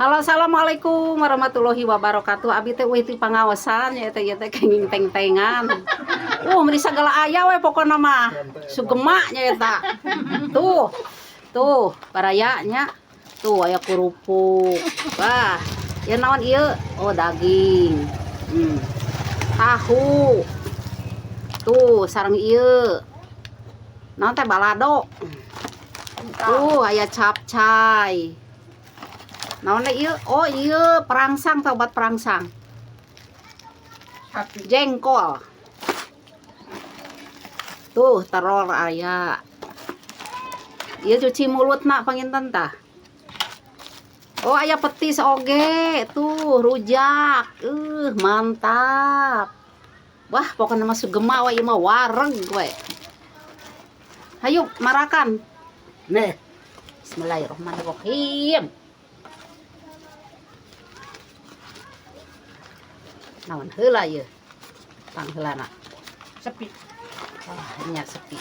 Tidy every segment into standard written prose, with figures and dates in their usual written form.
Halo, assalamualaikum warahmatullahi wabarakatuh. Abi teh eueuh ti pangaosan ya teh kenging teng-tengan. Meni sagala aya we pokona mah. Sugema nya eta. Tuh, barayanya. Tuh aya kerupuk. Wah, ya naon ieu? Oh, daging. Tahu. Tuh, sareng ieu. Naon teh balado. Tuh, aya capcay. Naon ieu? Oh ieu perangsang, obat perangsang. Jengkol. Tuh terol aya. Ieu cuci mulut nak panginten tah. Oh aya petis oge. Tuh rujak. Mantap. Wah pokoknya mah sugema we ieu mah wareg we. Hayu marakan. Nah. Bismillahirrahmanirrahim. Naon heula ieu? Pangheulana. Sepi. Wah, nya sepi.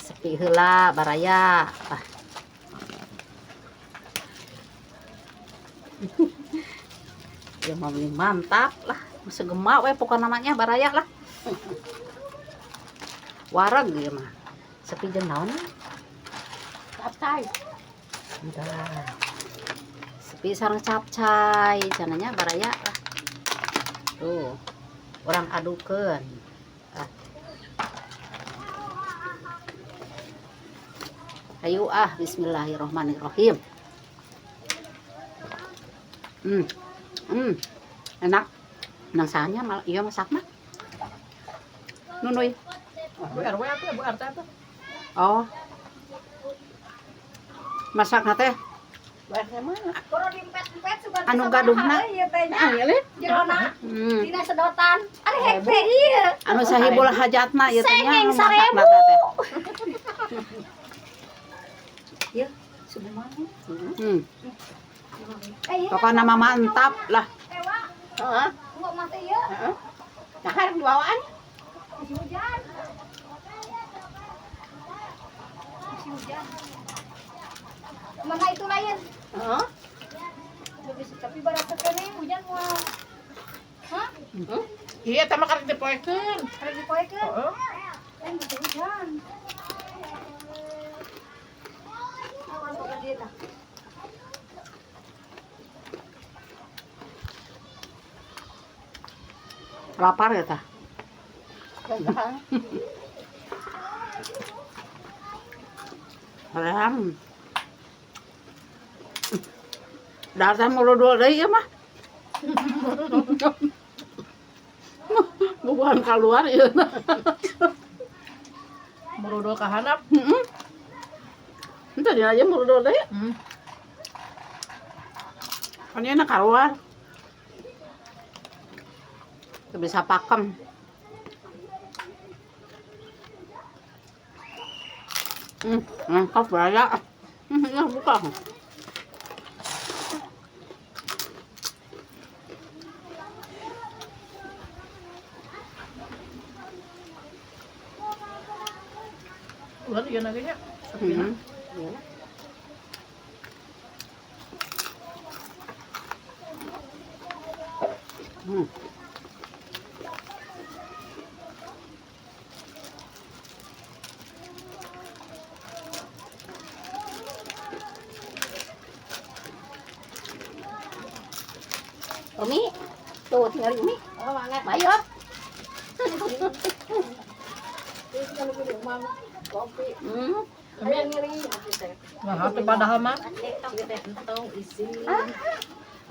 Sepi heula baraya. Ya mah mantap lah. Segema we pokona namanya baraya lah. Wareg ieu mah. Sepi jeung naon? Capcay. Udah. Sepi sareng capcay, cenanya baraya lah. Tuh, orang adukeun. Ayo bismillahirrahmanirrahim. Enak. Nang sahanya mal ieu masakna. Nunuy. Bu RW apa Bu RT apa? Oh. Masakna teh Bu RT mana? Kudu diempet-empet sugan anu gaduhna. ieu teh nya. Angeulin. Jerona dina sedotan. Ari hek teh ieu. Anu sahibul hajatna ieu teh nya Sengeng masakna 1000. teh. Ieu sugema. Pokoknya mah mantap lah. Ewa, Heeh. engko mah teh ieu. Heeh. Nah, harus bawaan. Masih hujan. Masih hujan. Mana itu lain? Heeh. Tapi barang sekene hujan moal. Hah? Iya, tama karek dipoekeun. Ada dipoekeun. Heeh. Lain bisa hujan. Awan kok ka dieu tah. Lapar ya tah. Ram. Datang mulu dua deui ieu mah. Bukan keluar ieu. Merudul ka handap. Henteu dina aja mulu dua deui. Kan ieu na keluar. Teu bisa pakem. Mantap raya. Ya buka. Ulah ieu na ge nya. Sepina. Umi, tuh tinggal Umi. Oh, mangga. Ayo. Kopi. Ada ngiri. Nah, hati padahal mah. Entong isi.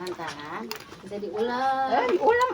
Mantan. Bisa diulang. Diulang.